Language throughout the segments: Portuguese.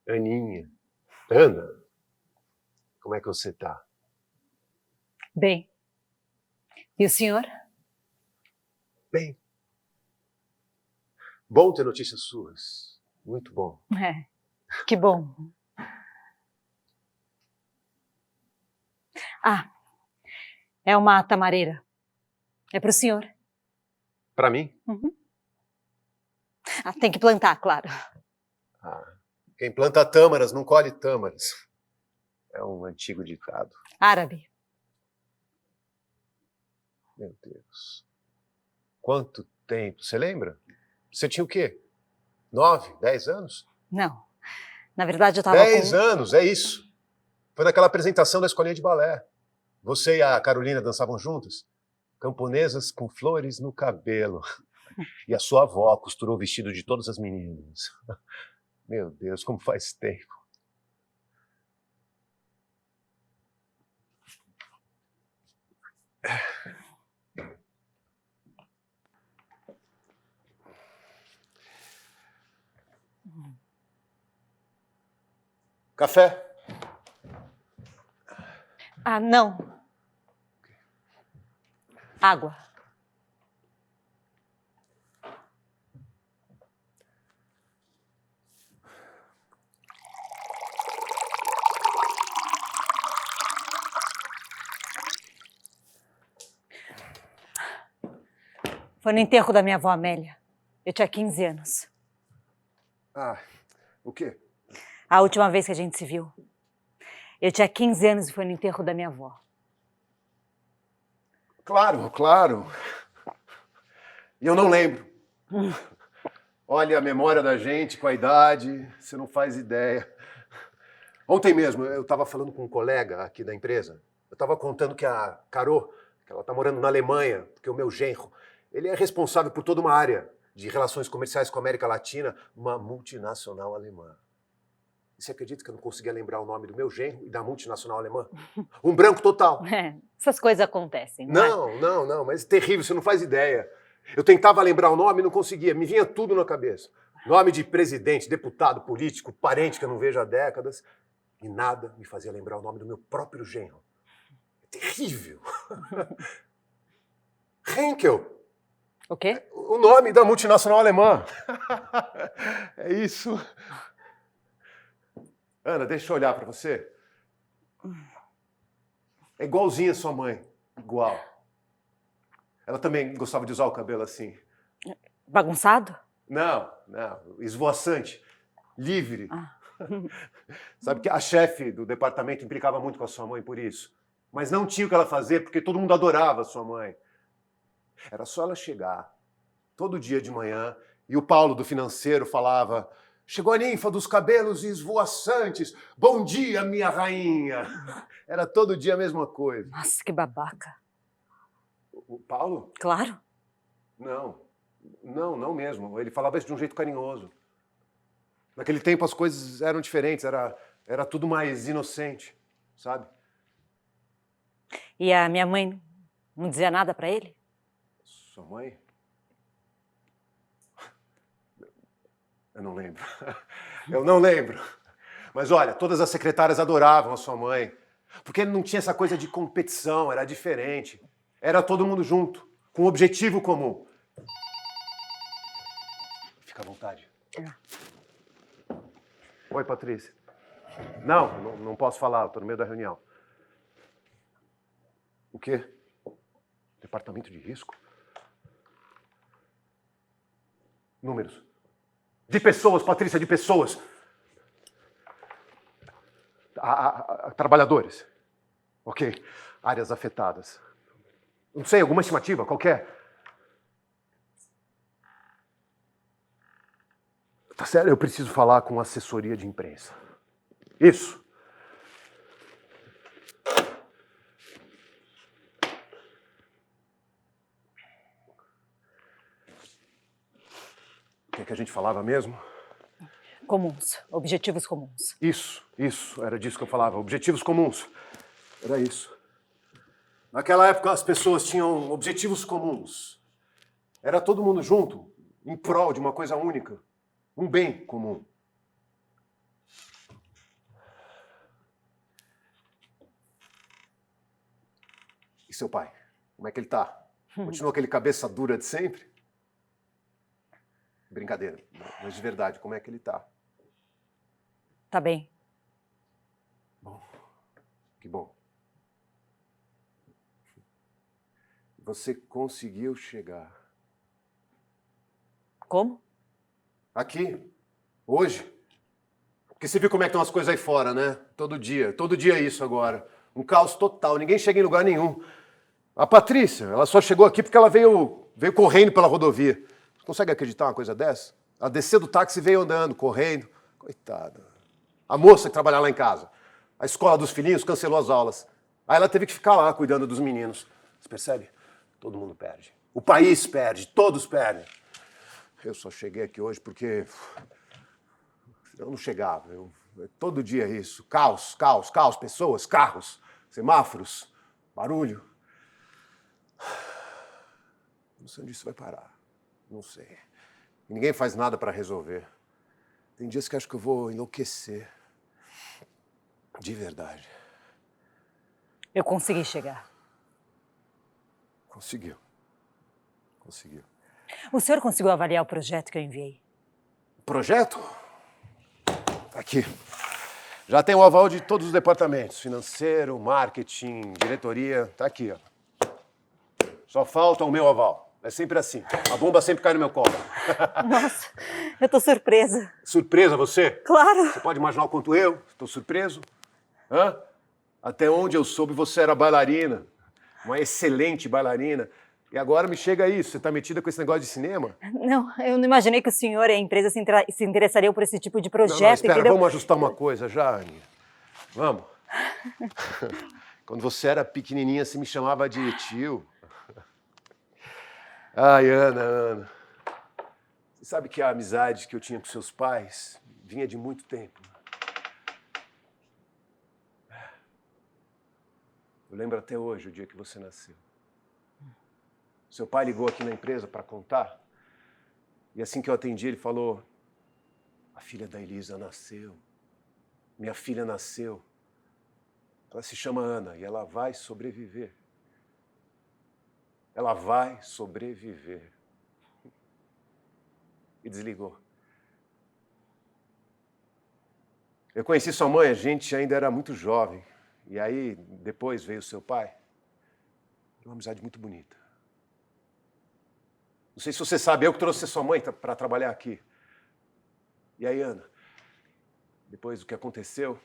Aninha. Ana, como é que você tá? Bem. E o senhor? Bem. Bom ter notícias suas. Muito bom. É, que bom. Ah, é uma tamareira. É para o senhor. Para mim? Uhum. Ah, tem que plantar, claro. Ah, quem planta tâmaras não colhe tâmaras. É um antigo ditado. Árabe. Meu Deus. Quanto tempo? Você lembra? Você tinha o quê? 9, 10 anos? Não. Na verdade, eu estava 10 com... anos, é isso. Foi naquela apresentação da escolinha de balé. Você e a Carolina dançavam juntas? Camponesas com flores no cabelo. E a sua avó costurou o vestido de todas as meninas. Meu Deus, como faz tempo. Café? Ah, não. Água. Foi no enterro da minha avó Amélia. Eu tinha 15 anos. Ah, o quê? A última vez que a gente se viu. Eu tinha 15 anos e foi no enterro da minha avó. Claro, claro. E eu não lembro. Olha a memória da gente com a idade, você não faz ideia. Ontem mesmo eu estava falando com um colega aqui da empresa. Eu estava contando que a Carô, que ela está morando na Alemanha, porque o meu genro, ele é responsável por toda uma área de relações comerciais com a América Latina, uma multinacional alemã. E você acredita que eu não conseguia lembrar o nome do meu genro e da multinacional alemã? Um branco total. É, essas coisas acontecem, Não, mas terrível, você não faz ideia. Eu tentava lembrar o nome e não conseguia, me vinha tudo na cabeça. Nome de presidente, deputado, político, parente que eu não vejo há décadas. E nada me fazia lembrar o nome do meu próprio genro. É terrível. Henkel. O quê? O nome da multinacional alemã. É isso. Ana, deixa eu olhar pra você. É igualzinha a sua mãe. Igual. Ela também gostava de usar o cabelo assim. Bagunçado? Não. Esvoaçante. Livre. Ah. Sabe que a chefe do departamento implicava muito com a sua mãe por isso. Mas não tinha o que ela fazer porque todo mundo adorava a sua mãe. Era só ela chegar, todo dia de manhã, e o Paulo do financeiro falava: chegou a ninfa dos cabelos esvoaçantes, bom dia, minha rainha. Era todo dia a mesma coisa. Nossa, que babaca. O Paulo? Claro. Não mesmo. Ele falava isso de um jeito carinhoso. Naquele tempo as coisas eram diferentes, era tudo mais inocente, sabe? E a minha mãe não dizia nada pra ele? Sua mãe? Eu não lembro. Eu não lembro. Mas olha, todas as secretárias adoravam a sua mãe. Porque não tinha essa coisa de competição, era diferente. Era todo mundo junto, com um objetivo comum. Fica à vontade. Oi, Patrícia. Não posso falar, eu tô no meio da reunião. O quê? Departamento de risco? Números. De pessoas, Patrícia, de pessoas. Trabalhadores. Ok. Áreas afetadas. Não sei, alguma estimativa, qualquer. Tá sério, eu preciso falar com a assessoria de imprensa. Isso. O que é que a gente falava mesmo? Comuns, objetivos comuns. Isso, era disso que eu falava. Objetivos comuns. Era isso. Naquela época as pessoas tinham objetivos comuns. Era todo mundo junto, em prol de uma coisa única. Um bem comum. E seu pai? Como é que ele tá? Continua aquele cabeça dura de sempre? Brincadeira, mas de verdade, como é que ele tá? Tá bem. Bom, que bom. Você conseguiu chegar. Como? Aqui, hoje. Porque você viu como é que estão as coisas aí fora, né? Todo dia é isso agora. Um caos total, ninguém chega em lugar nenhum. A Patrícia, ela só chegou aqui porque ela veio correndo pela rodovia. Você consegue acreditar uma coisa dessa? Ela desceu do táxi e veio andando, correndo. Coitada. A moça que trabalhava lá em casa. A escola dos filhinhos cancelou as aulas. Aí ela teve que ficar lá cuidando dos meninos. Você percebe? Todo mundo perde. O país perde, todos perdem. Eu só cheguei aqui hoje porque eu não chegava. Todo dia é isso. Caos, pessoas, carros, semáforos, barulho. Não sei onde isso vai parar. Não sei. E ninguém faz nada para resolver. Tem dias que acho que eu vou enlouquecer. De verdade. Eu consegui chegar. Conseguiu. O senhor conseguiu avaliar o projeto que eu enviei? Projeto? Tá aqui. Já tem o aval de todos os departamentos. Financeiro, marketing, diretoria. Tá aqui, ó. Só falta o meu aval. É sempre assim. A bomba sempre cai no meu colo. Nossa, eu tô surpresa. Surpresa você? Claro. Você pode imaginar o quanto eu estou surpreso? Hã? Até onde eu soube, você era bailarina. Uma excelente bailarina. E agora me chega isso, você tá metida com esse negócio de cinema? Não, eu não imaginei que o senhor e a empresa se interessariam por esse tipo de projeto, Não, espera, entendeu? vamos ajustar uma coisa já, Aninha. Vamos. Quando você era pequenininha, você me chamava de tio. Ai, Ana. Você sabe que a amizade que eu tinha com seus pais vinha de muito tempo. Eu lembro até hoje o dia que você nasceu. Seu pai ligou aqui na empresa para contar. E assim que eu atendi, ele falou: a filha da Elisa nasceu. Minha filha nasceu. Ela se chama Ana e ela vai sobreviver. Ela vai sobreviver. E desligou. Eu conheci sua mãe, a gente ainda era muito jovem. E aí, depois veio seu pai. Uma amizade muito bonita. Não sei se você sabe, eu que trouxe sua mãe para trabalhar aqui. E aí, Ana, depois do que aconteceu,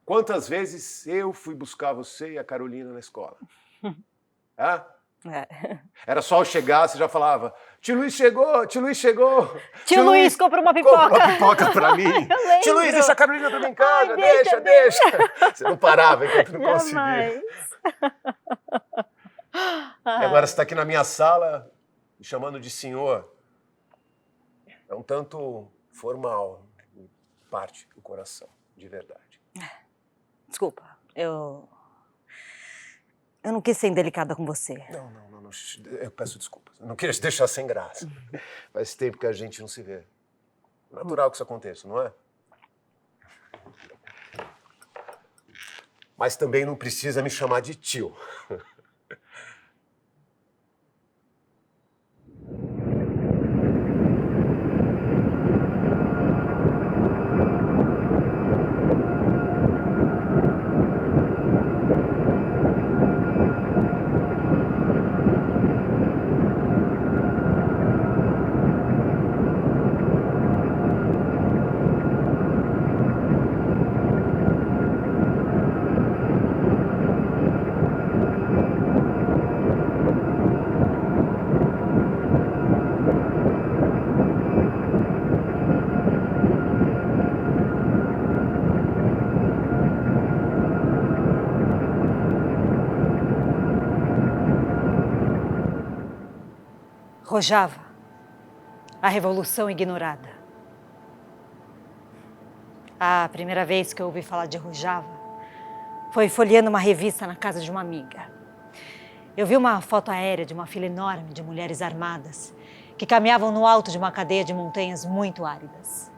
quantas vezes eu fui buscar você e a Carolina na escola? Hã? É. Era só eu chegar, você já falava: tio Luiz chegou, tio Luiz chegou. Tio Luiz, compra uma pipoca. Compra uma pipoca pra mim. Eu Tio Luiz, lembro. deixa a Carolina dormir em casa, Ai, deixa. Você não parava enquanto não conseguia. Jamais. E agora você está aqui na minha sala, me chamando de senhor. É um tanto formal, parte do coração, de verdade. Desculpa, eu não quis ser indelicada com você. Não. Eu peço desculpas. Eu não queria te deixar sem graça. Faz tempo que a gente não se vê. Natural que isso aconteça, não é? Mas também não precisa me chamar de tio. Rojava, a Revolução Ignorada. A primeira vez que eu ouvi falar de Rojava foi folheando uma revista na casa de uma amiga. Eu vi uma foto aérea de uma fila enorme de mulheres armadas que caminhavam no alto de uma cadeia de montanhas muito áridas.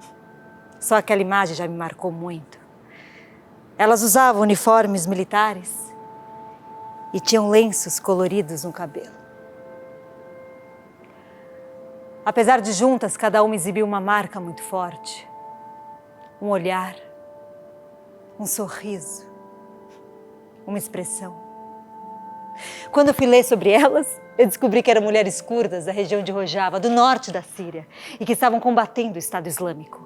Só aquela imagem já me marcou muito. Elas usavam uniformes militares e tinham lenços coloridos no cabelo. Apesar de juntas, cada uma exibiu uma marca muito forte. Um olhar, um sorriso, uma expressão. Quando eu fui ler sobre elas, eu descobri que eram mulheres curdas da região de Rojava, do norte da Síria, e que estavam combatendo o Estado Islâmico.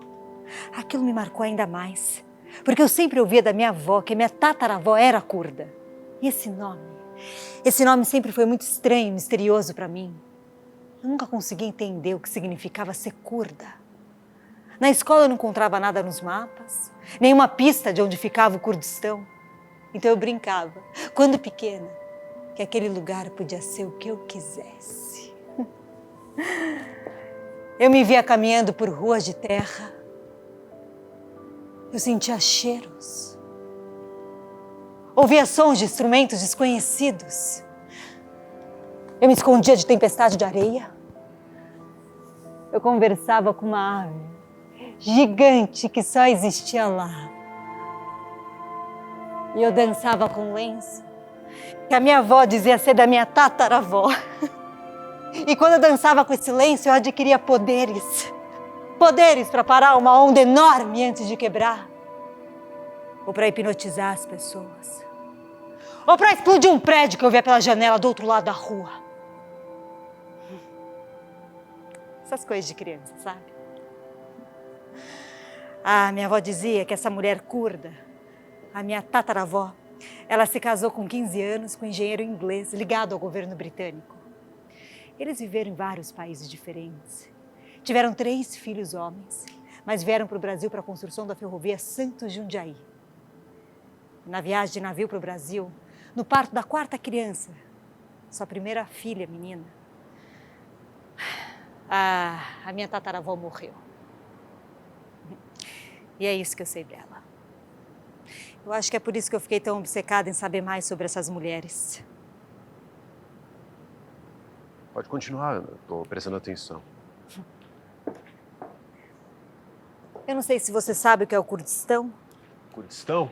Aquilo me marcou ainda mais, porque eu sempre ouvia da minha avó que minha tataravó era curda. E esse nome sempre foi muito estranho e misterioso para mim. Eu nunca consegui entender o que significava ser curda. Na escola eu não encontrava nada nos mapas, nenhuma pista de onde ficava o Kurdistão. Então eu brincava, quando pequena, que aquele lugar podia ser o que eu quisesse. Eu me via caminhando por ruas de terra. Eu sentia cheiros. Ouvia sons de instrumentos desconhecidos. Eu me escondia de tempestade de areia. Eu conversava com uma ave gigante que só existia lá. E eu dançava com um lenço que a minha avó dizia ser da minha tataravó. E quando eu dançava com esse lenço, eu adquiria poderes. Poderes para parar uma onda enorme antes de quebrar. Ou para hipnotizar as pessoas. Ou para explodir um prédio que eu via pela janela do outro lado da rua. Essas coisas de criança, sabe? Minha avó dizia que essa mulher curda, a minha tataravó, ela se casou com 15 anos com um engenheiro inglês ligado ao governo britânico. Eles viveram em vários países diferentes. Tiveram 3 filhos homens, mas vieram para o Brasil para a construção da ferrovia Santos Jundiaí. Na viagem de navio para o Brasil, no parto da 4ª criança, sua primeira filha, menina, a minha tataravó morreu. E é isso que eu sei dela. Eu acho que é por isso que eu fiquei tão obcecada em saber mais sobre essas mulheres. Pode continuar, eu tô prestando atenção. Eu não sei se você sabe o que é o Kurdistão. Kurdistão?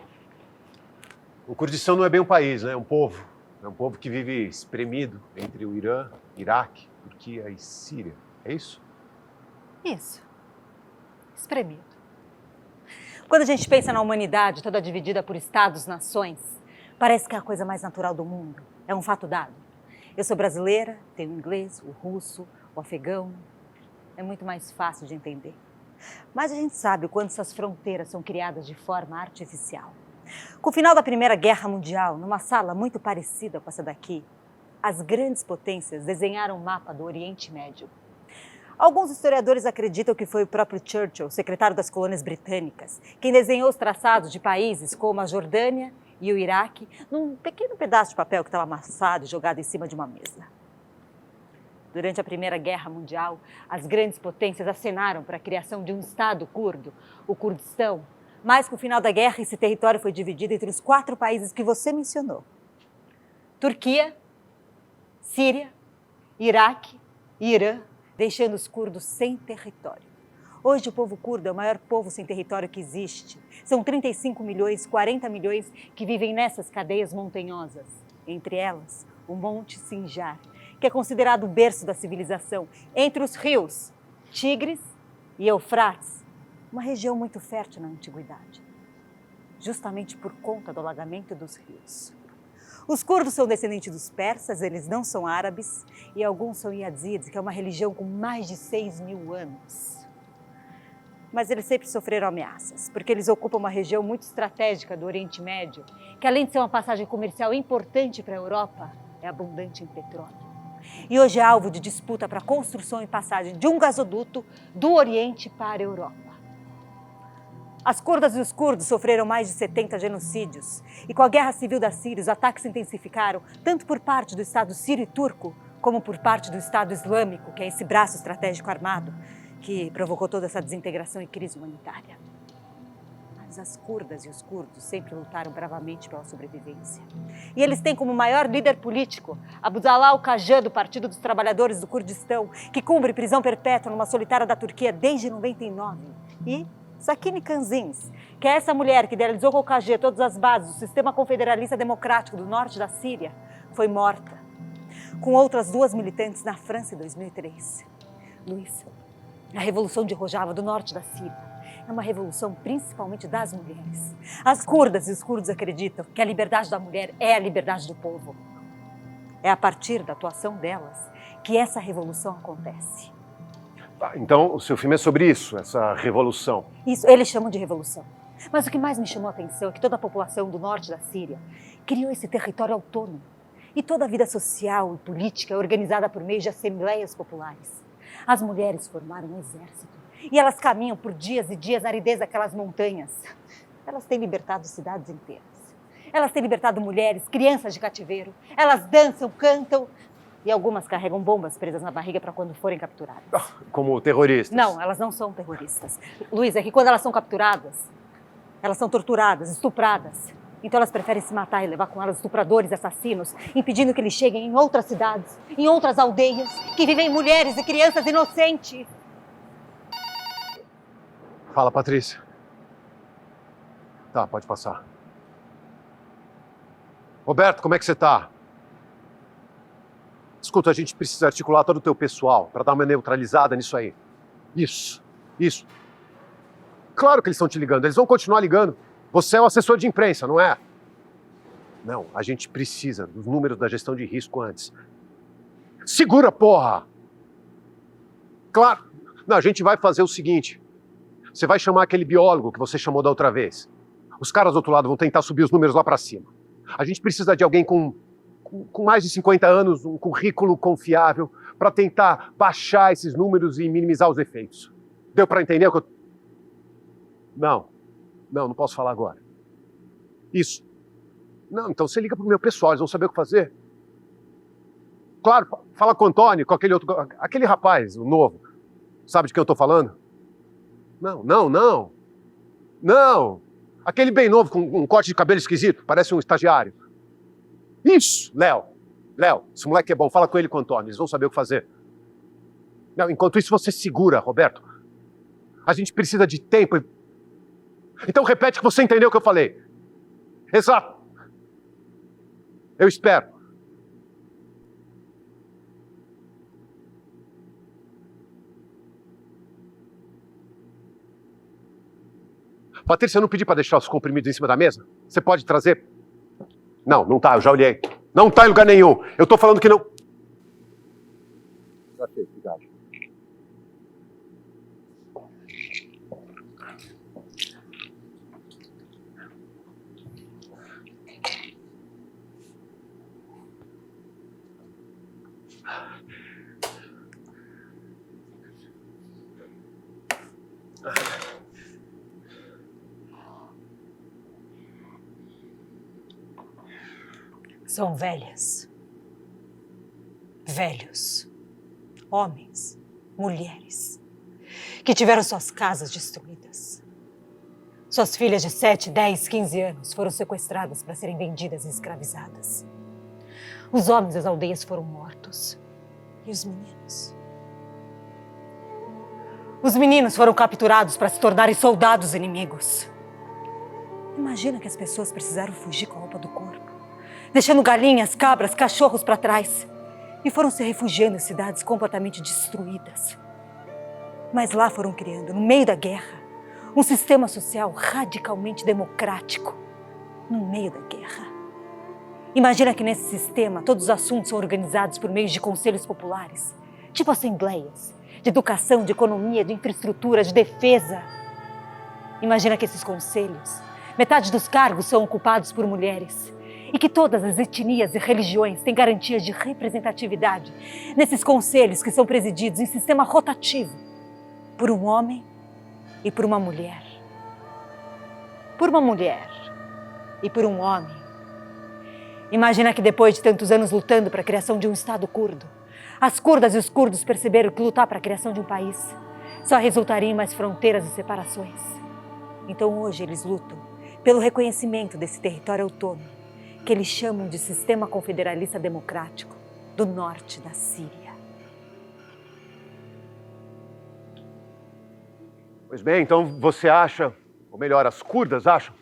O Kurdistão não é bem um país, né? É um povo. É um povo que vive espremido entre o Irã, Iraque, Turquia e Síria. É isso? Isso. Espremido. Quando a gente pensa na humanidade toda dividida por estados, nações, parece que é a coisa mais natural do mundo. É um fato dado. Eu sou brasileira, tenho o inglês, o russo, o afegão. É muito mais fácil de entender. Mas a gente sabe o quanto essas fronteiras são criadas de forma artificial. Com o final da Primeira Guerra Mundial, numa sala muito parecida com essa daqui, as grandes potências desenharam um mapa do Oriente Médio. Alguns historiadores acreditam que foi o próprio Churchill, secretário das colônias britânicas, quem desenhou os traçados de países como a Jordânia e o Iraque num pequeno pedaço de papel que estava amassado e jogado em cima de uma mesa. Durante a Primeira Guerra Mundial, as grandes potências acenaram para a criação de um Estado curdo, o Kurdistão, mas com o final da guerra esse território foi dividido entre os 4 países que você mencionou. Turquia, Síria, Iraque e Irã, deixando os curdos sem território. Hoje o povo curdo é o maior povo sem território que existe. São 35 milhões, 40 milhões que vivem nessas cadeias montanhosas. Entre elas, o Monte Sinjar, que é considerado o berço da civilização, entre os rios Tigres e Eufrates, uma região muito fértil na antiguidade, justamente por conta do alagamento dos rios. Os curdos são descendentes dos persas, eles não são árabes, e alguns são yazidis, que é uma religião com mais de 6.000 anos. Mas eles sempre sofreram ameaças, porque eles ocupam uma região muito estratégica do Oriente Médio, que além de ser uma passagem comercial importante para a Europa, é abundante em petróleo. E hoje é alvo de disputa para a construção e passagem de um gasoduto do Oriente para a Europa. As curdas e os curdos sofreram mais de 70 genocídios. E com a guerra civil da Síria, os ataques se intensificaram tanto por parte do Estado sírio e turco, como por parte do Estado Islâmico, que é esse braço estratégico armado, que provocou toda essa desintegração e crise humanitária. Mas as curdas e os curdos sempre lutaram bravamente pela sobrevivência. E eles têm como maior líder político Abdullah Öcalan, do Partido dos Trabalhadores do Kurdistão, que cumpre prisão perpétua numa solitária da Turquia desde 99. E Sakine Kanzins, que é essa mulher que idealizou com Öcalan todas as bases do sistema confederalista democrático do norte da Síria, foi morta, com outras 2 militantes na França em 2003. Luiz, a Revolução de Rojava, do norte da Síria, é uma revolução principalmente das mulheres. As curdas e os curdos acreditam que a liberdade da mulher é a liberdade do povo. É a partir da atuação delas que essa revolução acontece. Então, o seu filme é sobre isso, essa revolução. Isso, eles chamam de revolução. Mas o que mais me chamou a atenção é que toda a população do norte da Síria criou esse território autônomo. E toda a vida social e política é organizada por meio de assembleias populares. As mulheres formaram um exército. E elas caminham por dias e dias na aridez daquelas montanhas. Elas têm libertado cidades inteiras. Elas têm libertado mulheres, crianças de cativeiro. Elas dançam, cantam. E algumas carregam bombas presas na barriga para quando forem capturadas. Como terroristas? Não, elas não são terroristas. Luiz, é que quando elas são capturadas, elas são torturadas, estupradas. Então elas preferem se matar e levar com elas estupradores, assassinos, impedindo que eles cheguem em outras cidades, em outras aldeias, que vivem mulheres e crianças inocentes. Fala, Patrícia. Tá, pode passar. Roberto, como é que você tá? Escuta, a gente precisa articular todo o teu pessoal para dar uma neutralizada nisso aí. Isso. Claro que eles estão te ligando, eles vão continuar ligando. Você é o assessor de imprensa, não é? Não, a gente precisa dos números da gestão de risco antes. Segura, porra! Claro. Não, a gente vai fazer o seguinte. Você vai chamar aquele biólogo que você chamou da outra vez. Os caras do outro lado vão tentar subir os números lá para cima. A gente precisa de alguém com mais de 50 anos, um currículo confiável, para tentar baixar esses números e minimizar os efeitos. Deu para entender o que eu... Não posso falar agora. Isso. Não, então você liga pro meu pessoal, eles vão saber o que fazer. Claro, fala com o Antônio, com aquele rapaz, o novo. Sabe de quem eu tô falando? Não. Aquele bem novo, com um corte de cabelo esquisito, parece um estagiário. Isso, Léo, esse moleque é bom, fala com ele e com o Antônio, eles vão saber o que fazer. Não, enquanto isso, você segura, Roberto. A gente precisa de tempo. Então repete que você entendeu o que eu falei. Exato. Eu espero. Patrícia, eu não pedi para deixar os comprimidos em cima da mesa? Você pode trazer? Não tá, eu já olhei. Não tá em lugar nenhum. Eu tô falando que não... Já sei, obrigado. São velhos, homens, mulheres, que tiveram suas casas destruídas. Suas filhas de 7, 10, 15 anos foram sequestradas para serem vendidas e escravizadas. Os homens das aldeias foram mortos. E os meninos? Os meninos foram capturados para se tornarem soldados inimigos. Imagina que as pessoas precisaram fugir com a roupa do corpo, deixando galinhas, cabras, cachorros para trás. E foram se refugiando em cidades completamente destruídas. Mas lá foram criando, no meio da guerra, um sistema social radicalmente democrático. No meio da guerra. Imagina que nesse sistema todos os assuntos são organizados por meio de conselhos populares, tipo assembleias, de educação, de economia, de infraestrutura, de defesa. Imagina que esses conselhos, metade dos cargos são ocupados por mulheres e que todas as etnias e religiões têm garantias de representatividade nesses conselhos que são presididos em sistema rotativo por um homem e por uma mulher. Por uma mulher e por um homem. Imagina que depois de tantos anos lutando para a criação de um Estado curdo, as curdas e os curdos perceberam que lutar para a criação de um país só resultaria em mais fronteiras e separações. Então hoje eles lutam pelo reconhecimento desse território autônomo, que eles chamam de Sistema Confederalista Democrático do norte da Síria. Pois bem, então você acha, ou melhor, as curdas acham,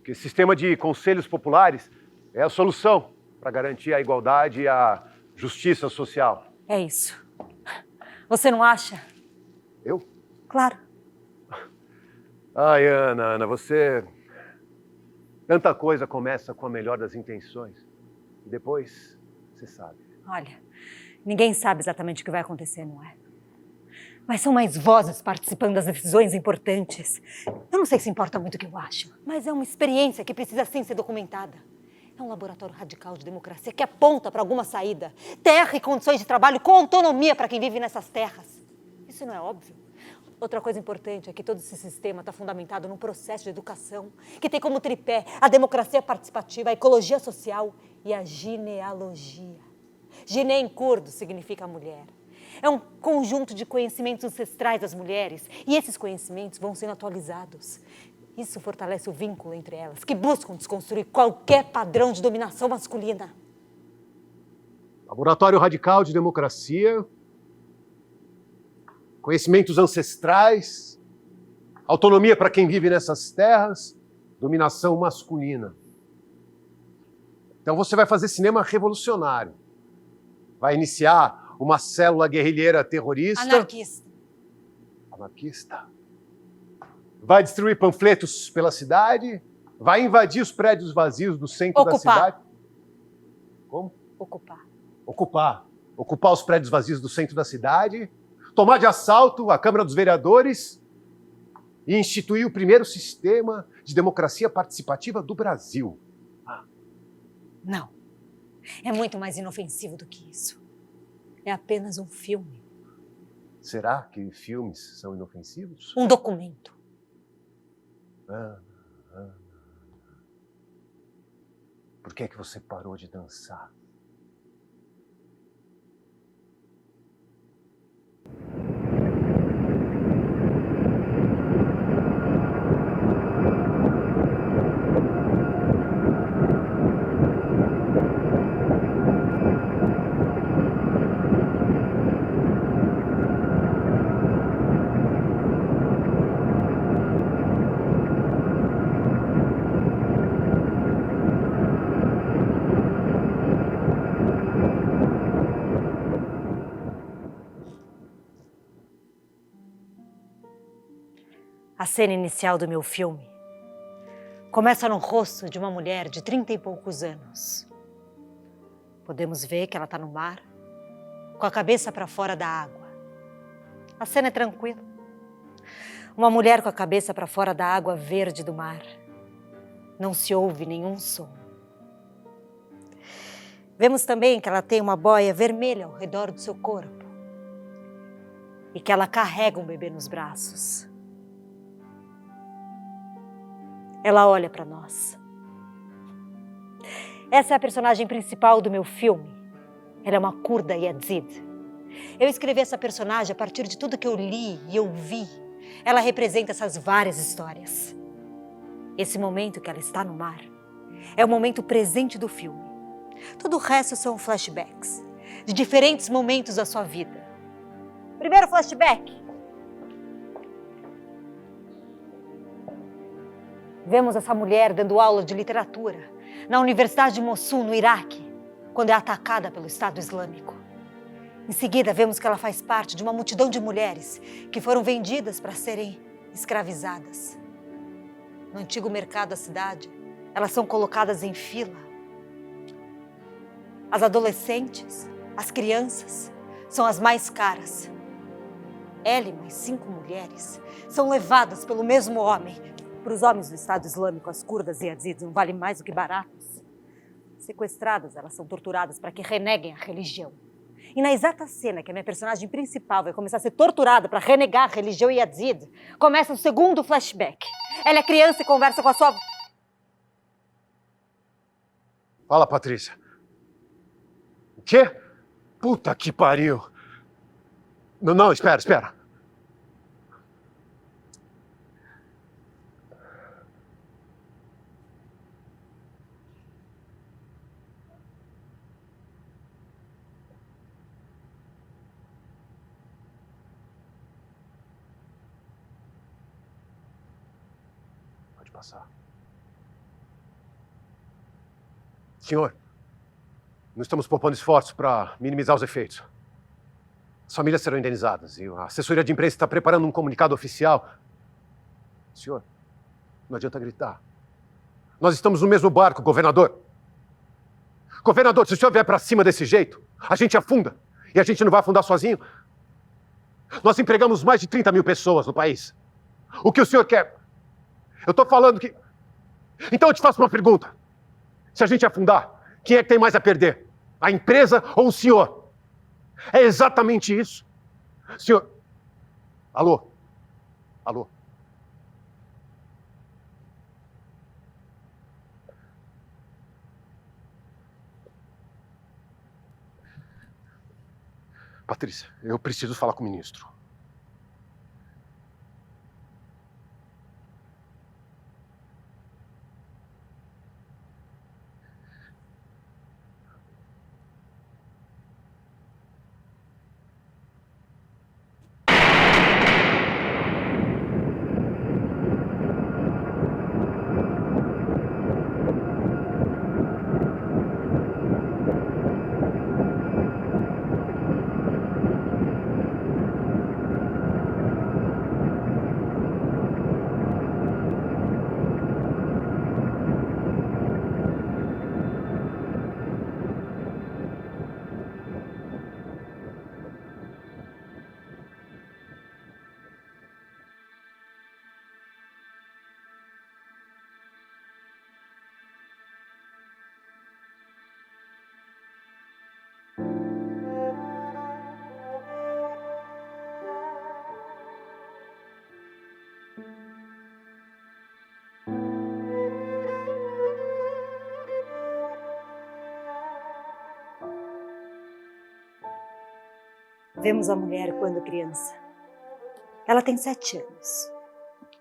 que esse sistema de conselhos populares é a solução para garantir a igualdade e a justiça social? É isso. Você não acha? Eu? Claro. Ai, Ana, você... Tanta coisa começa com a melhor das intenções. E depois, você sabe. Olha, ninguém sabe exatamente o que vai acontecer, não é? Mas são mais vozes participando das decisões importantes. Eu não sei se importa muito o que eu acho, mas é uma experiência que precisa sim ser documentada. É um laboratório radical de democracia que aponta para alguma saída. Terra e condições de trabalho com autonomia para quem vive nessas terras. Isso não é óbvio? Outra coisa importante é que todo esse sistema está fundamentado num processo de educação que tem como tripé a democracia participativa, a ecologia social e a genealogia. Gine em curdo significa mulher. É um conjunto de conhecimentos ancestrais das mulheres e esses conhecimentos vão sendo atualizados. Isso fortalece o vínculo entre elas, que buscam desconstruir qualquer padrão de dominação masculina. Laboratório radical de democracia, conhecimentos ancestrais, autonomia para quem vive nessas terras, dominação masculina. Então você vai fazer cinema revolucionário. Vai iniciar uma célula guerrilheira terrorista. Anarquista. Anarquista. Vai distribuir panfletos pela cidade. Vai invadir os prédios vazios do centro da cidade. Como? Ocupar. Ocupar os prédios vazios do centro da cidade. Tomar de assalto a Câmara dos Vereadores. E instituir o primeiro sistema de democracia participativa do Brasil. Não. É muito mais inofensivo do que isso. É apenas um filme. Será que filmes são inofensivos? Um documento. Por que é que você parou de dançar? A cena inicial do meu filme começa no rosto de uma mulher de 30 e poucos anos. Podemos ver que ela está no mar, com a cabeça para fora da água. A cena é tranquila. Uma mulher com a cabeça para fora da água verde do mar. Não se ouve nenhum som. Vemos também que ela tem uma boia vermelha ao redor do seu corpo e que ela carrega um bebê nos braços. Ela olha para nós. Essa é a personagem principal do meu filme. Ela é uma curda Yazid. Eu escrevi essa personagem a partir de tudo que eu li e eu vi. Ela representa essas várias histórias. Esse momento que ela está no mar é o momento presente do filme. Todo o resto são flashbacks de diferentes momentos da sua vida. Primeiro flashback. Vemos essa mulher dando aula de literatura na Universidade de Mossul, no Iraque, quando é atacada pelo Estado Islâmico. Em seguida, vemos que ela faz parte de uma multidão de mulheres que foram vendidas para serem escravizadas. No antigo mercado da cidade, elas são colocadas em fila. As adolescentes, as crianças, são as mais caras. Ela e mais 5 mulheres são levadas pelo mesmo homem. Para os homens do Estado Islâmico, as curdas e yazidis não valem mais do que baratas. Sequestradas, elas são torturadas para que reneguem a religião. E na exata cena que a minha personagem principal vai começar a ser torturada para renegar a religião yazid, começa o segundo flashback. Ela é criança e conversa com a sua... Fala, Patrícia. O quê? Puta que pariu. Não, espera. Pode passar. Senhor, não estamos propondo esforços para minimizar os efeitos. As famílias serão indenizadas e a assessoria de imprensa está preparando um comunicado oficial. Senhor, não adianta gritar. Nós estamos no mesmo barco, governador. Governador, se o senhor vier para cima desse jeito, a gente afunda. E a gente não vai afundar sozinho. Nós empregamos mais de 30 mil pessoas no país. O que o senhor quer? Eu estou falando que... Então eu te faço uma pergunta. Se a gente afundar, quem é que tem mais a perder? A empresa ou o senhor? É exatamente isso. Senhor... Alô? Patrícia, eu preciso falar com o ministro. Vemos a mulher quando criança. Ela tem 7 anos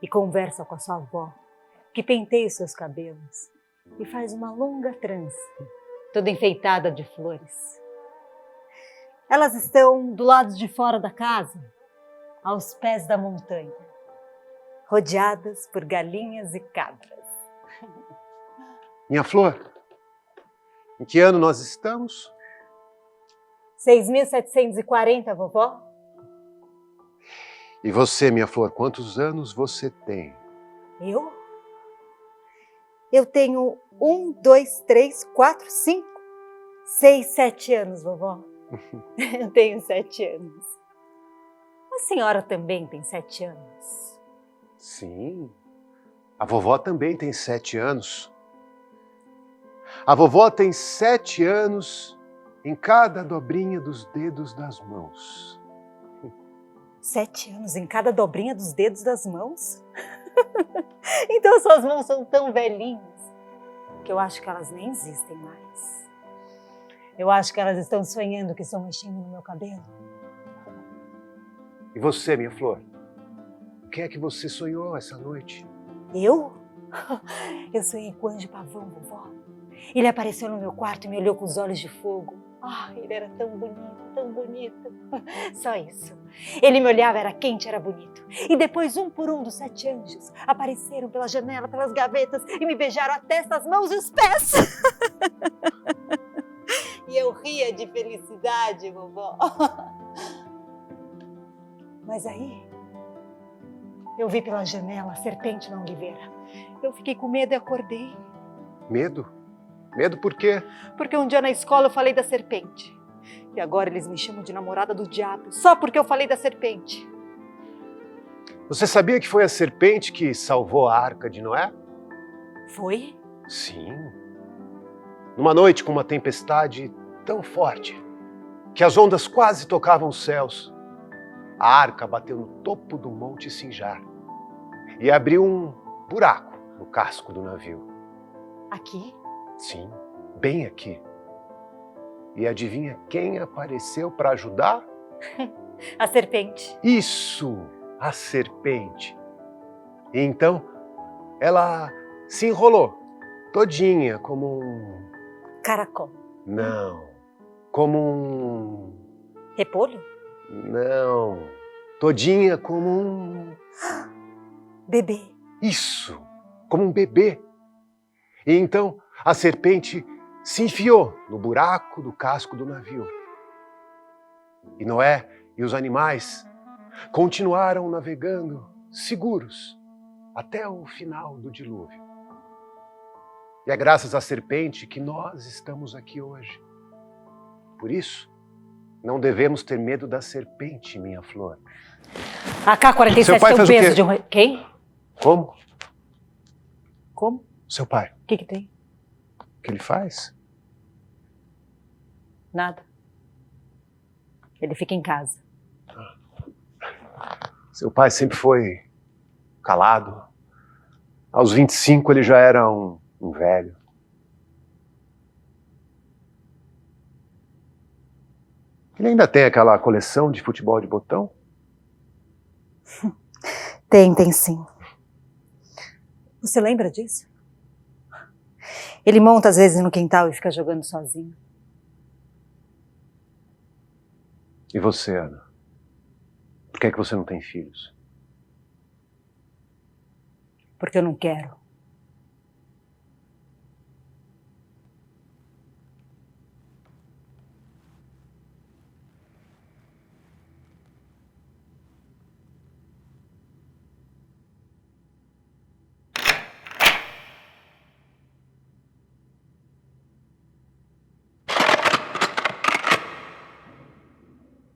e conversa com a sua avó, que penteia os seus cabelos e faz uma longa trança, toda enfeitada de flores. Elas estão do lado de fora da casa, aos pés da montanha, rodeadas por galinhas e cabras. Minha flor, em que ano nós estamos? 6.740, vovó? E você, minha flor, quantos anos você tem? Eu? Eu tenho 1, 2, 3, 4, 5, 6, 7 anos, vovó. Eu tenho 7 anos. A senhora também tem 7 anos. Sim, a vovó também tem 7 anos. A vovó tem 7 anos em cada dobrinha dos dedos das mãos. 7 anos em cada dobrinha dos dedos das mãos? Então suas mãos são tão velhinhas que eu acho que elas nem existem mais. Eu acho que elas estão sonhando que estão mexendo no meu cabelo. E você, minha flor? O que é que você sonhou essa noite? Eu? Eu sonhei com o anjo pavão, vovó. Ele apareceu no meu quarto e me olhou com os olhos de fogo. Ai, ele era tão bonito, tão bonito. Só isso. Ele me olhava, era quente, era bonito. E depois, um por um dos 7 anjos apareceram pela janela, pelas gavetas e me beijaram a testa, as mãos e os pés. E eu ria de felicidade, vovó. Mas aí, eu vi pela janela a serpente na oliveira. Eu fiquei com medo e acordei. Medo? Medo por quê? Porque um dia na escola eu falei da serpente. E agora eles me chamam de namorada do diabo, só porque eu falei da serpente. Você sabia que foi a serpente que salvou a Arca de Noé? Foi? Sim. Numa noite com uma tempestade tão forte que as ondas quase tocavam os céus, a arca bateu no topo do Monte Sinjar e abriu um buraco no casco do navio. Aqui? Sim, bem aqui. E adivinha quem apareceu para ajudar? A serpente. Isso, a serpente. E então, ela se enrolou todinha como um... Caracol. Não, como um... Repolho? Não, todinha como um... Bebê. Isso, como um bebê. E então a serpente se enfiou no buraco do casco do navio. E Noé e os animais continuaram navegando seguros até o final do dilúvio. E é graças à serpente que nós estamos aqui hoje. Por isso, não devemos ter medo da serpente, minha flor. A K-47 Seu pai tem um faz o peso quê? de um... Quem? Como? Como? Seu pai. O que tem? O que ele faz? Nada. Ele fica em casa. Seu pai sempre foi calado. Aos 25 ele já era um velho. Ele ainda tem aquela coleção de futebol de botão? Tem sim. Você lembra disso? Ele monta às vezes no quintal e fica jogando sozinho. E você, Ana? Por que é que você não tem filhos? Porque eu não quero.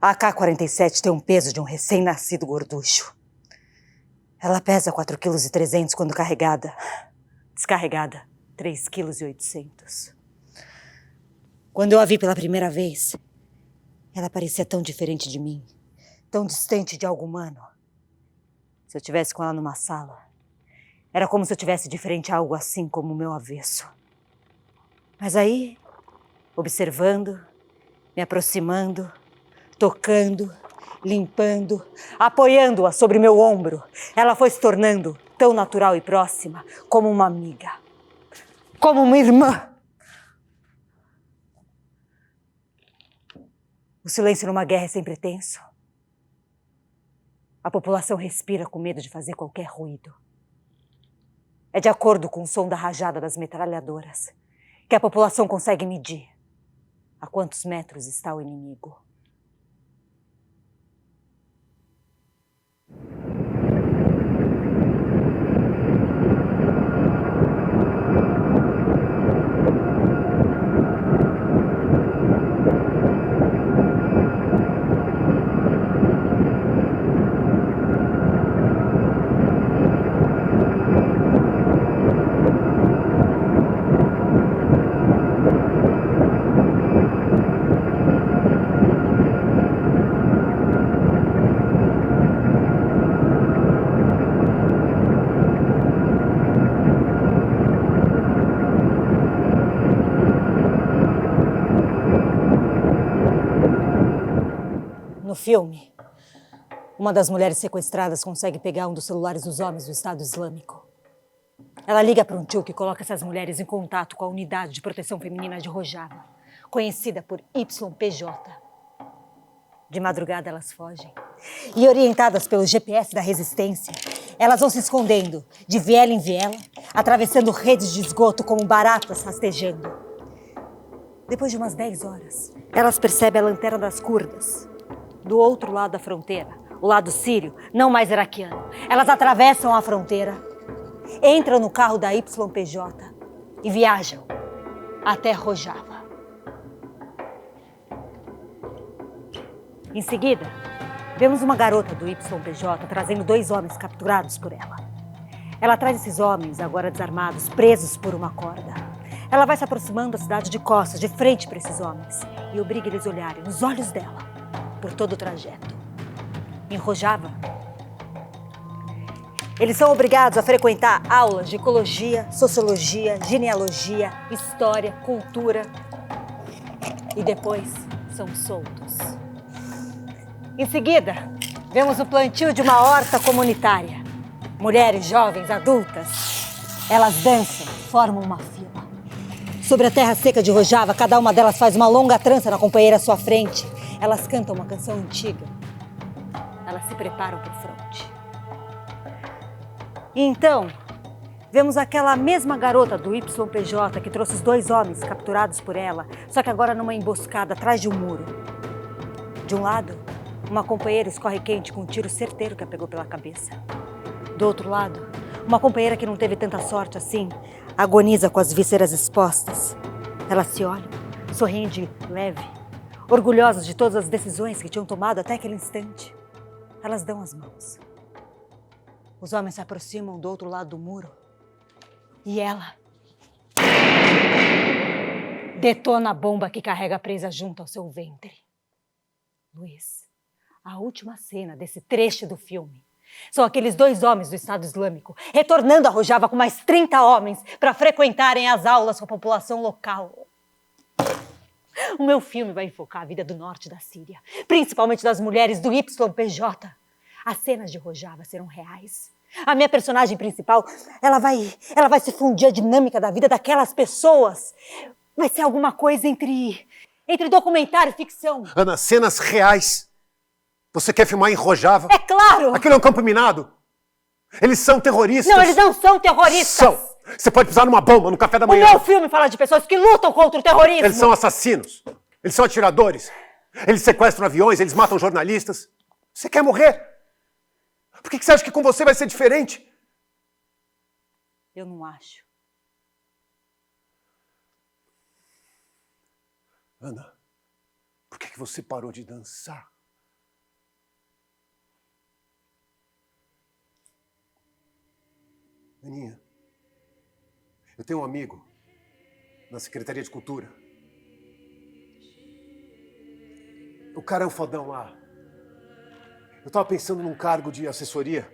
A AK-47 tem um peso de um recém-nascido gorducho. Ela pesa 4,3 kg quando carregada. Descarregada, 3,8 kg. Quando eu a vi pela primeira vez, ela parecia tão diferente de mim, tão distante de algo humano. Se eu tivesse com ela numa sala, era como se eu tivesse de frente a algo assim como o meu avesso. Mas aí, observando, me aproximando, tocando, limpando, apoiando-a sobre meu ombro, ela foi se tornando tão natural e próxima como uma amiga, como uma irmã. O silêncio numa guerra é sempre tenso. A população respira com medo de fazer qualquer ruído. É de acordo com o som da rajada das metralhadoras que a população consegue medir a quantos metros está o inimigo. No filme, uma das mulheres sequestradas consegue pegar um dos celulares dos homens do Estado Islâmico. Ela liga para um tio que coloca essas mulheres em contato com a unidade de proteção feminina de Rojava, conhecida por YPJ. De madrugada elas fogem. E orientadas pelo GPS da resistência, elas vão se escondendo de viela em viela, atravessando redes de esgoto como baratas rastejando. Depois de umas 10 horas, elas percebem a lanterna das curdas. Do outro lado da fronteira, o lado sírio, não mais iraquiano. Elas atravessam a fronteira, entram no carro da YPJ e viajam até Rojava. Em seguida, vemos uma garota do YPJ trazendo 2 homens capturados por ela. Ela traz esses homens, agora desarmados, presos por uma corda. Ela vai se aproximando da cidade de costas, de frente para esses homens, e obriga eles a olharem nos olhos dela por todo o trajeto. Em Rojava, eles são obrigados a frequentar aulas de ecologia, sociologia, genealogia, história, cultura, e depois são soltos. Em seguida, vemos o plantio de uma horta comunitária. Mulheres, jovens, adultas, elas dançam, formam uma fila. Sobre a terra seca de Rojava, cada uma delas faz uma longa trança na companheira à sua frente. Elas cantam uma canção antiga. Elas se preparam para o fronte. E então, vemos aquela mesma garota do YPJ que trouxe os 2 homens capturados por ela, só que agora numa emboscada atrás de um muro. De um lado, uma companheira escorre quente com um tiro certeiro que a pegou pela cabeça. Do outro lado, uma companheira que não teve tanta sorte assim, agoniza com as vísceras expostas. Elas se olham, sorriem de leve, orgulhosas de todas as decisões que tinham tomado até aquele instante. Elas dão as mãos. Os homens se aproximam do outro lado do muro e ela detona a bomba que carrega presa junto ao seu ventre. Luiz, a última cena desse trecho do filme são aqueles 2 homens do Estado Islâmico retornando a Rojava com mais 30 homens para frequentarem as aulas com a população local. O meu filme vai enfocar a vida do norte da Síria, principalmente das mulheres do YPJ. As cenas de Rojava serão reais. A minha personagem principal, ela vai se fundir à dinâmica da vida daquelas pessoas. Vai ser alguma coisa entre documentário e ficção. Ana, cenas reais. Você quer filmar em Rojava? É claro! Aquilo é um campo minado. Eles são terroristas. Não, eles não são terroristas. São. Você pode pisar numa bomba no café da O manhã. meu filme fala de pessoas que lutam contra o terrorismo. Eles são assassinos. Eles são atiradores. Eles sequestram aviões, eles matam jornalistas. Você quer morrer? Por que você acha que com você vai ser diferente? Eu não acho. Ana, por que você parou de dançar? Aninha, eu tenho um amigo na Secretaria de Cultura. O cara é um fodão lá. Eu tava pensando num cargo de assessoria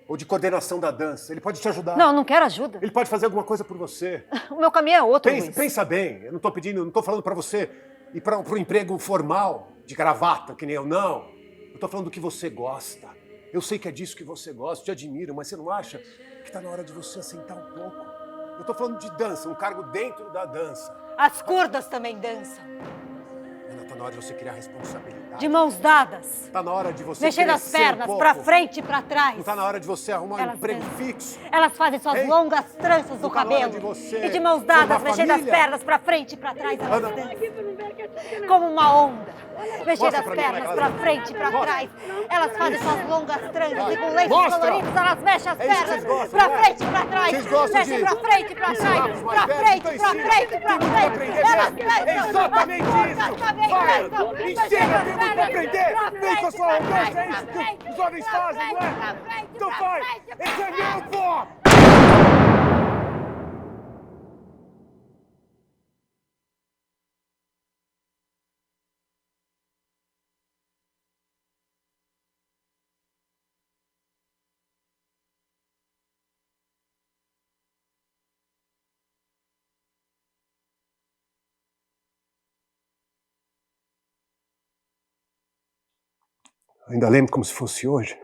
ou de coordenação da dança. Ele pode te ajudar. Não, não quero ajuda. Ele pode fazer alguma coisa por você. O meu caminho é outro, Luiz. Pensa bem. Eu não tô falando pra você ir pro emprego formal, de gravata, que nem eu, não. Eu tô falando do que você gosta. Eu sei que é disso que você gosta, te admiro, mas você não acha que tá na hora de você assentar um pouco? Eu tô falando de dança, um cargo dentro da dança. As curdas também dançam. Ana, tá na hora de você criar responsabilidade. De mãos dadas. Tá na hora de você mexer as pernas pra frente e pra trás. Não tá na hora de você arrumar um emprego dançam. fixo. Elas fazem suas longas tranças no Não tá na hora cabelo. de você E de mãos formar dadas, mexendo as família. pernas pra frente e pra trás. Elas Ana. dançam. Como uma onda. Mexendo Mostra as pra mim como é pernas que pra elas frente e pra Mostra. trás. Elas fazem suas longas tranças Vai. e com lenços Mostra. coloridos elas mexem as É isso que pernas vocês gostam, pra não é? frente e pra trás. Vocês gostam Mexem de pra frente e pra ensinar trás. pros mais Pra velhos, frente, então pra ensina. frente, pra Tem muito frente. pra aprender Elas mesmo. dançam. É exatamente As curdas isso. também Vai, dançam. ensina, Mexendo tem as muito pra pernas aprender. pra Vem com a sua frente, pra arrogância, é isso frente, que os jovens pra fazem, não frente, pra é? frente, Então pra vai, frente, pra esse é frente. meu foco. Ainda lembro como se fosse hoje.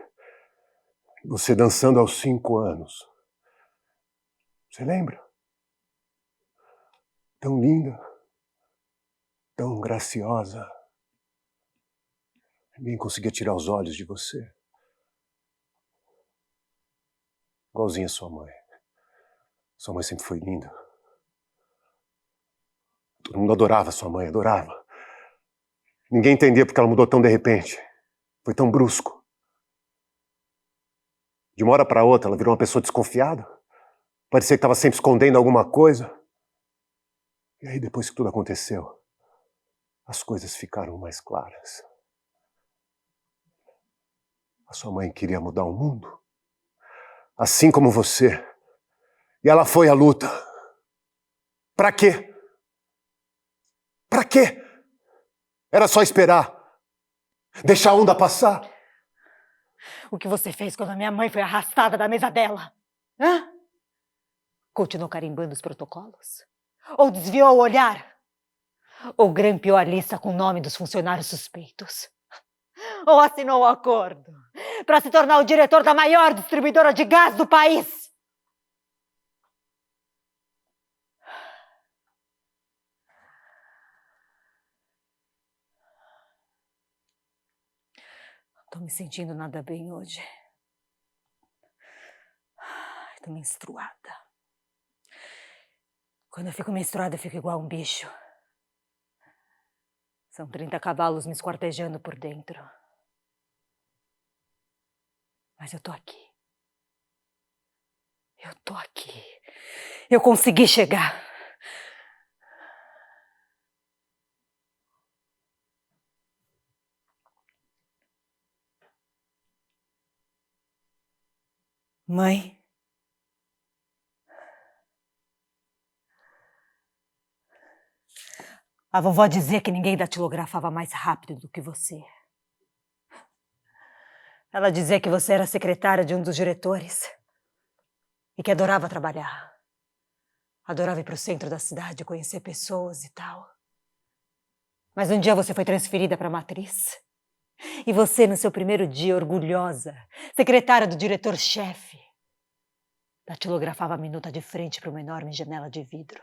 Você dançando aos 5 anos. Você lembra? Tão linda. tão graciosa. Ninguém conseguia tirar os olhos de você. Igualzinha a sua mãe. Sua mãe sempre foi linda. Todo mundo adorava sua mãe, adorava. Ninguém entendia porque ela mudou tão de repente. Foi tão brusco. De uma hora para outra, ela virou uma pessoa desconfiada. Parecia que estava sempre escondendo alguma coisa. E aí, depois que tudo aconteceu, as coisas ficaram mais claras. A sua mãe queria mudar o mundo, assim como você. E ela foi à luta. Pra quê? Pra quê? Era só esperar. Deixar a onda passar. O que você fez quando a minha mãe foi arrastada da mesa dela? Hã? Continuou carimbando os protocolos? Ou desviou o olhar? Ou grampeou a lista com o nome dos funcionários suspeitos? Ou assinou o acordo para se tornar o diretor da maior distribuidora de gás do país? Tô me sentindo nada bem hoje. Tô menstruada. Quando eu fico menstruada, eu fico igual um bicho. São 30 cavalos me esquartejando por dentro. Mas eu tô aqui. Eu tô aqui. Eu consegui chegar. Mãe? A vovó dizia que ninguém datilografava mais rápido do que você. Ela dizia que você era secretária de um dos diretores e que adorava trabalhar. Adorava ir para o centro da cidade, conhecer pessoas e tal. Mas um dia você foi transferida para a matriz. E você, no seu primeiro dia, orgulhosa, secretária do diretor-chefe, datilografava a minuta de frente para uma enorme janela de vidro.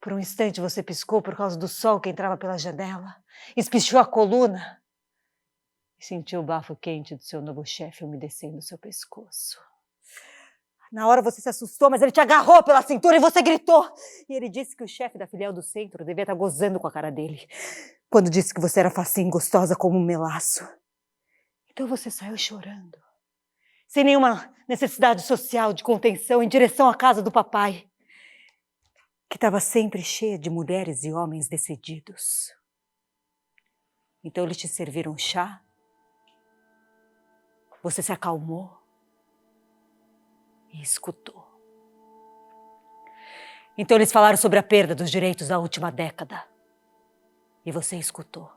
Por um instante você piscou por causa do sol que entrava pela janela, espichou a coluna e sentiu o bafo quente do seu novo chefe umedecendo o seu pescoço. Na hora você se assustou, mas ele te agarrou pela cintura e você gritou. E ele disse que o chefe da filial do centro devia estar gozando com a cara dele, quando disse que você era facinha e gostosa como um melaço. Então você saiu chorando, sem nenhuma necessidade social de contenção, em direção à casa do papai, que estava sempre cheia de mulheres e homens decididos. Então eles te serviram um chá, você se acalmou e escutou. Então eles falaram sobre a perda dos direitos da última década e você escutou.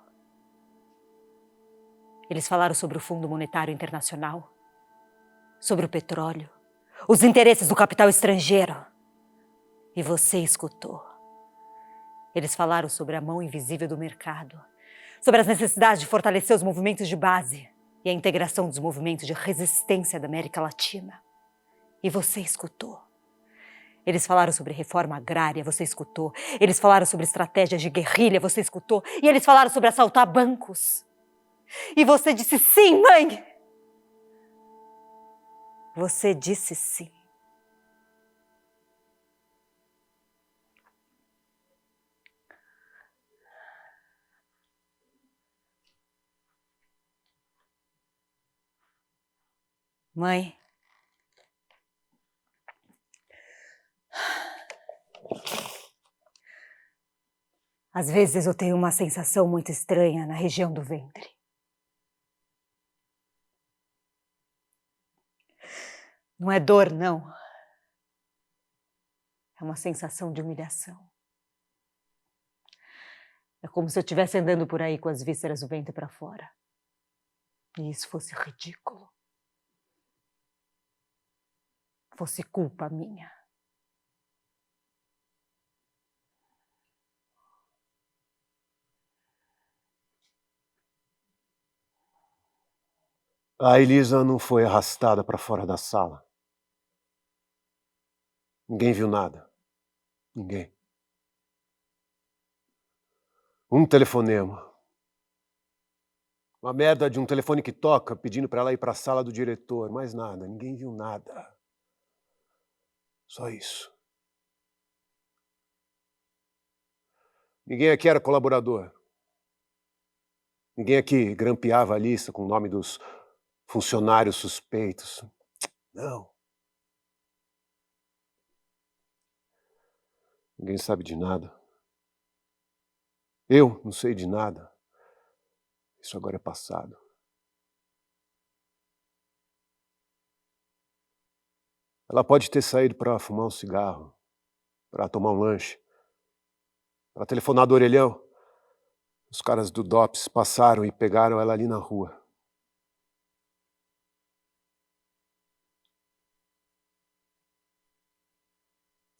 Eles falaram sobre o Fundo Monetário Internacional, sobre o petróleo, os interesses do capital estrangeiro. E você escutou. Eles falaram sobre a mão invisível do mercado, sobre as necessidades de fortalecer os movimentos de base e a integração dos movimentos de resistência da América Latina. E você escutou. Eles falaram sobre reforma agrária, você escutou. Eles falaram sobre estratégias de guerrilha, você escutou. E eles falaram sobre assaltar bancos. E você disse sim, mãe! Você disse sim. Mãe, às vezes eu tenho uma sensação muito estranha na região do ventre. Não é dor, não. É uma sensação de humilhação. É como se eu estivesse andando por aí com as vísceras do ventre para fora. E isso fosse ridículo. Fosse culpa minha. A Elisa não foi arrastada para fora da sala. Ninguém viu nada. Ninguém. Um telefonema. Uma merda de um telefone que toca, pedindo pra ela ir pra sala do diretor. Mais nada, ninguém viu nada. Só isso. Ninguém aqui era colaborador. Ninguém aqui grampeava a lista com o nome dos funcionários suspeitos. Não. Ninguém sabe de nada. Eu não sei de nada. Isso agora é passado. Ela pode ter saído para fumar um cigarro, para tomar um lanche, para telefonar do orelhão. Os caras do DOPS passaram e pegaram ela ali na rua.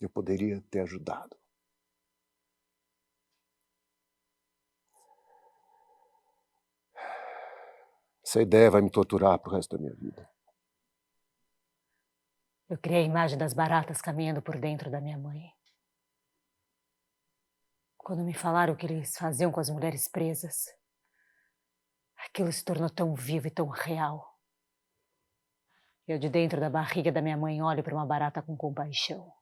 Eu poderia ter ajudado. Essa ideia vai me torturar pro resto da minha vida. Eu criei a imagem das baratas caminhando por dentro da minha mãe. Quando me falaram o que eles faziam com as mulheres presas, aquilo se tornou tão vivo e tão real. Eu, de dentro da barriga da minha mãe, olho para uma barata com compaixão.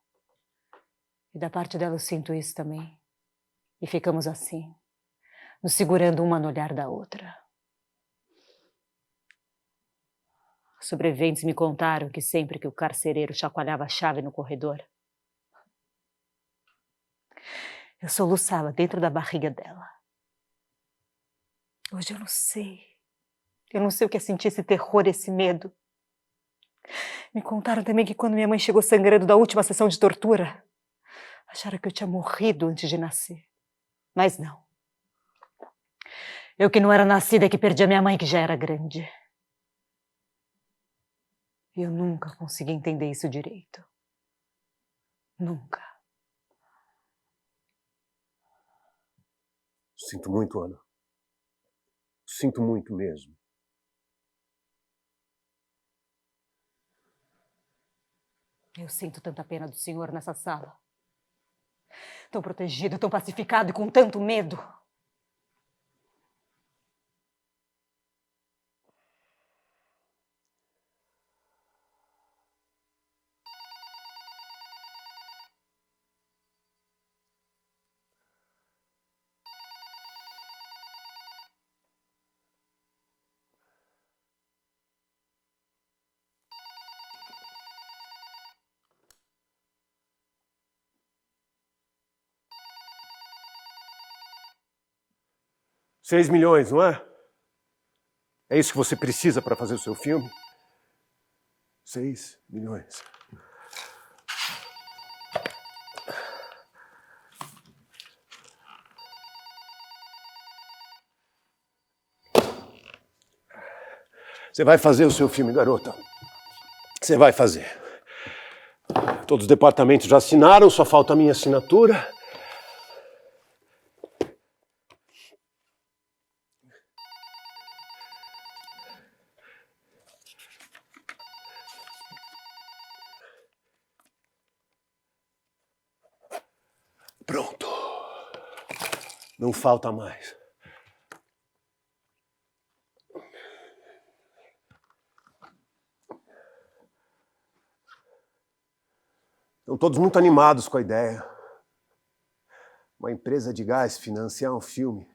E da parte dela eu sinto isso também. E ficamos assim, nos segurando uma no olhar da outra. Os sobreviventes me contaram que sempre que o carcereiro chacoalhava a chave no corredor, eu soluçava dentro da barriga dela. Hoje eu não sei. Eu não sei o que é sentir esse terror, esse medo. Me contaram também que quando minha mãe chegou sangrando da última sessão de tortura, acharam que eu tinha morrido antes de nascer. Mas não. Eu que não era nascida é que perdi a minha mãe, que já era grande. E eu nunca consegui entender isso direito. Nunca. Sinto muito, Ana. Sinto muito mesmo. Eu sinto tanta pena do senhor nessa sala. Tão protegido, tão pacificado e com tanto medo. $6 milhões, não é? É isso que você precisa para fazer o seu filme? 6 milhões. Você vai fazer o seu filme, garota. Você vai fazer. Todos os departamentos já assinaram, só falta a minha assinatura. Pronto. Não falta mais. Estão todos muito animados com a ideia. Uma empresa de gás financiar um filme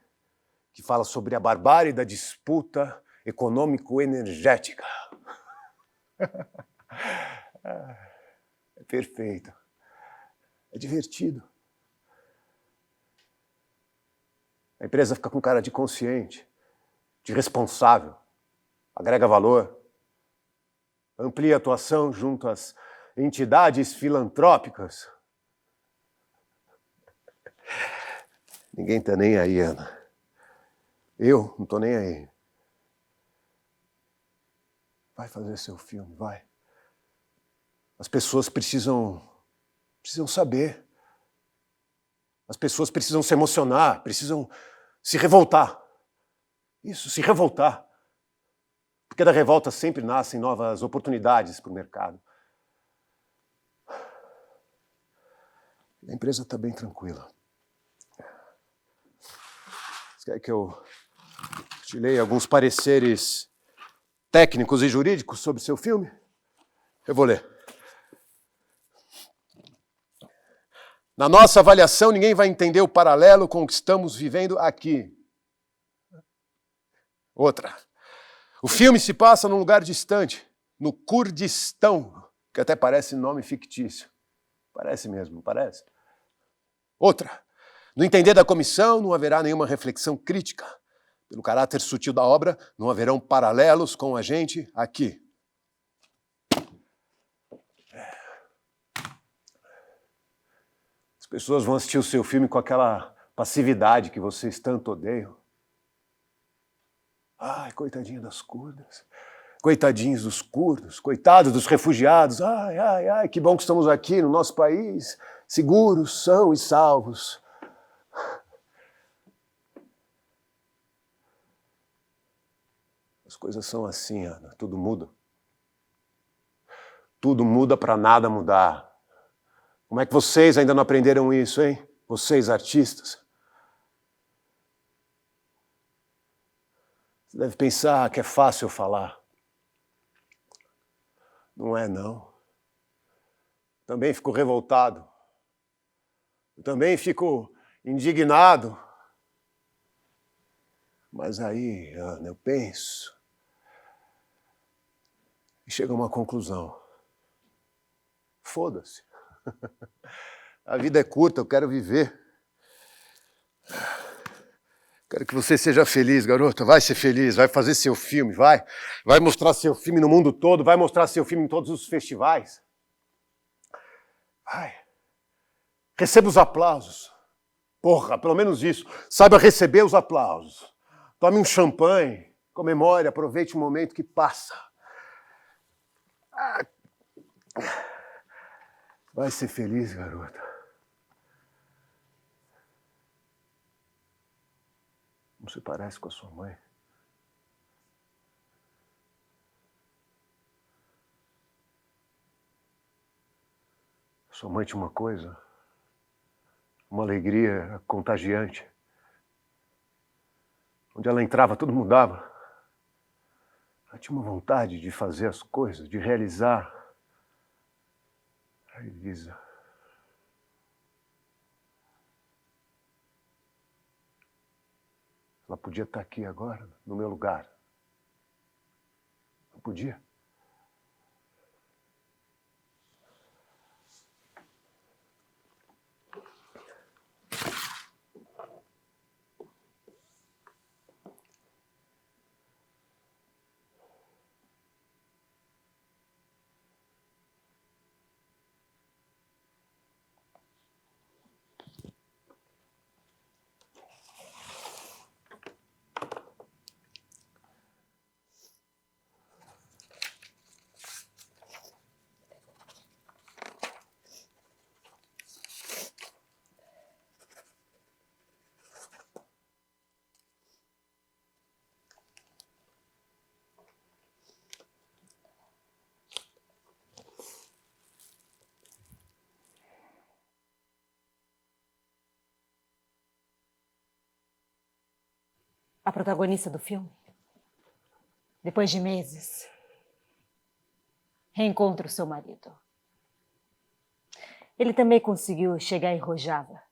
que fala sobre a barbárie da disputa econômico-energética. É perfeito. É divertido. A empresa fica com cara de consciente, de responsável, agrega valor, amplia a atuação junto às entidades filantrópicas. Ninguém tá nem aí, Ana. Eu não tô nem aí. Vai fazer seu filme, vai. As pessoas precisam saber. As pessoas precisam se emocionar, precisam se revoltar. Isso, se revoltar. Porque da revolta sempre nascem novas oportunidades para o mercado. A empresa está bem tranquila. Você quer que eu te leia alguns pareceres técnicos e jurídicos sobre seu filme? Eu vou ler. Na nossa avaliação, ninguém vai entender o paralelo com o que estamos vivendo aqui. Outra. O filme se passa num lugar distante, no Kurdistão, que até parece nome fictício. Parece mesmo, não parece? Outra. No entender da comissão, não haverá nenhuma reflexão crítica. Pelo caráter sutil da obra, não haverão paralelos com a gente aqui. As pessoas vão assistir o seu filme com aquela passividade que vocês tanto odeiam. Ai, coitadinha das curdas. Coitadinhos dos curdos. Coitados dos refugiados. Ai, ai, ai, que bom que estamos aqui no nosso país, seguros, são e salvos. As coisas são assim, Ana. Tudo muda. Tudo muda para nada mudar. Como é que vocês ainda não aprenderam isso, hein? Vocês, artistas. Você deve pensar que é fácil falar. Não é, não. Também fico revoltado. Eu também fico indignado. Mas aí, Ana, eu penso e chego a uma conclusão. Foda-se. A vida é curta, eu quero viver. Quero que você seja feliz, garota. Vai ser feliz, vai fazer seu filme, vai. Vai mostrar seu filme no mundo todo, vai mostrar seu filme em todos os festivais. Vai. Receba os aplausos. Porra, pelo menos isso. Saiba receber os aplausos. Tome um champanhe, comemore, aproveite o momento que passa. Vai ser feliz, garota. Não se parece com a sua mãe. Sua mãe tinha uma coisa, uma alegria contagiante. Onde ela entrava, tudo mudava. Ela tinha uma vontade de fazer as coisas, de realizar. A Elisa. Ela podia estar aqui agora, no meu lugar. Não podia? A protagonista do filme, depois de meses, reencontra o seu marido. Ele também conseguiu chegar em Rojava.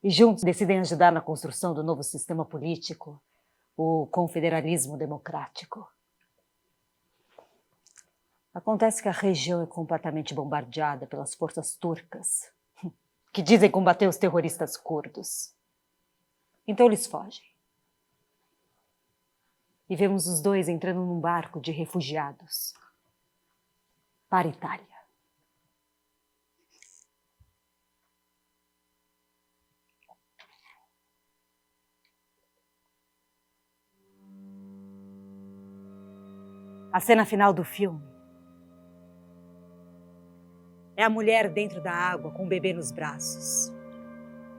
E juntos decidem ajudar na construção do novo sistema político, o confederalismo democrático. Acontece que a região é completamente bombardeada pelas forças turcas, que dizem combater os terroristas curdos. Então eles fogem. E vemos os dois entrando num barco de refugiados para a Itália. A cena final do filme é a mulher dentro da água com o bebê nos braços.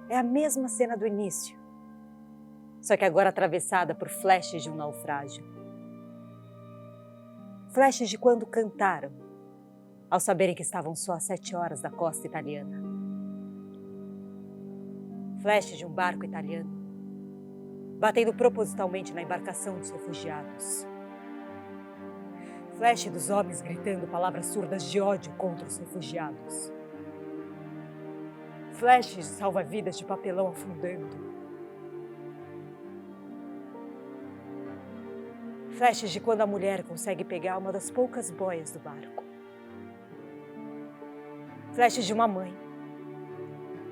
É a mesma cena do início, só que agora atravessada por flashes de um naufrágio. Flashes de quando cantaram, ao saberem que estavam só a 7 horas da costa italiana. Flashes de um barco italiano batendo propositalmente na embarcação dos refugiados. Flash dos homens gritando palavras surdas de ódio contra os refugiados. Flash de salva-vidas de papelão afundando. Flashes de quando a mulher consegue pegar uma das poucas boias do barco. Flashes de uma mãe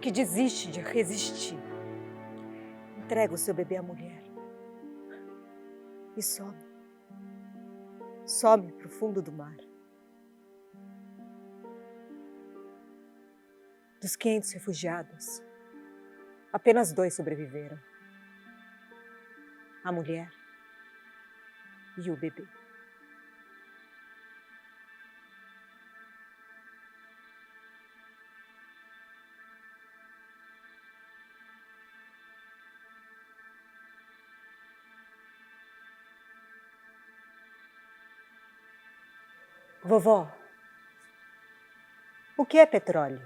que desiste de resistir. Entrega o seu bebê à mulher e some. Some para o fundo do mar. Dos 500 refugiados, apenas 2 sobreviveram. A mulher e o bebê. Vovó, o que é petróleo?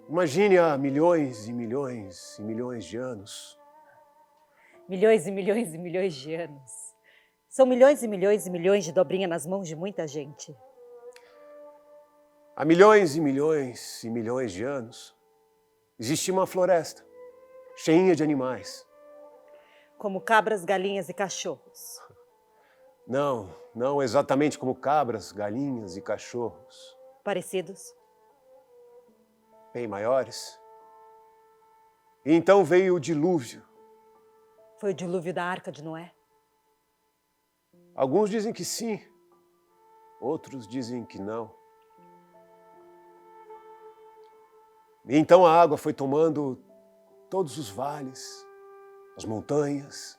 Imagine há milhões e milhões e milhões de anos. Milhões e milhões e milhões de anos. São milhões e milhões e milhões de dobrinha nas mãos de muita gente. Há milhões e milhões e milhões de anos, existia uma floresta cheinha de animais. Como cabras, galinhas e cachorros. Não exatamente como cabras, galinhas e cachorros. Parecidos? Bem maiores. E então veio o dilúvio. Foi o dilúvio da Arca de Noé? Alguns dizem que sim, outros dizem que não. E então a água foi tomando todos os vales, as montanhas,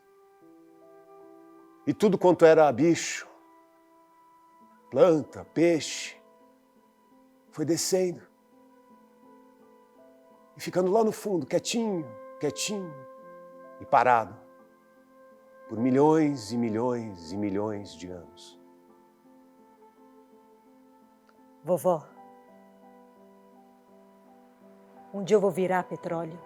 e tudo quanto era bicho, planta, peixe, foi descendo e ficando lá no fundo, quietinho, quietinho e parado, por milhões e milhões e milhões de anos. Vovó, um dia eu vou virar petróleo.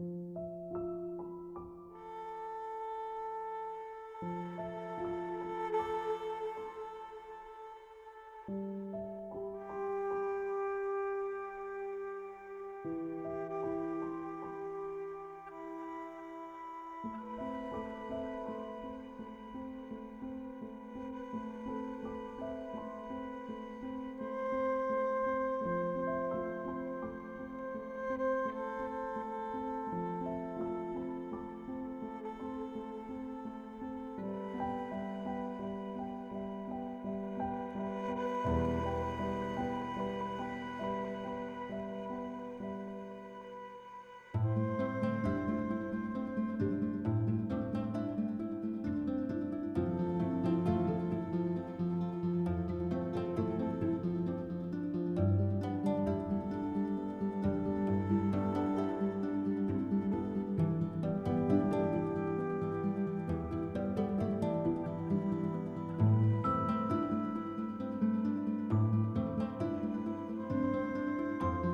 Tchau.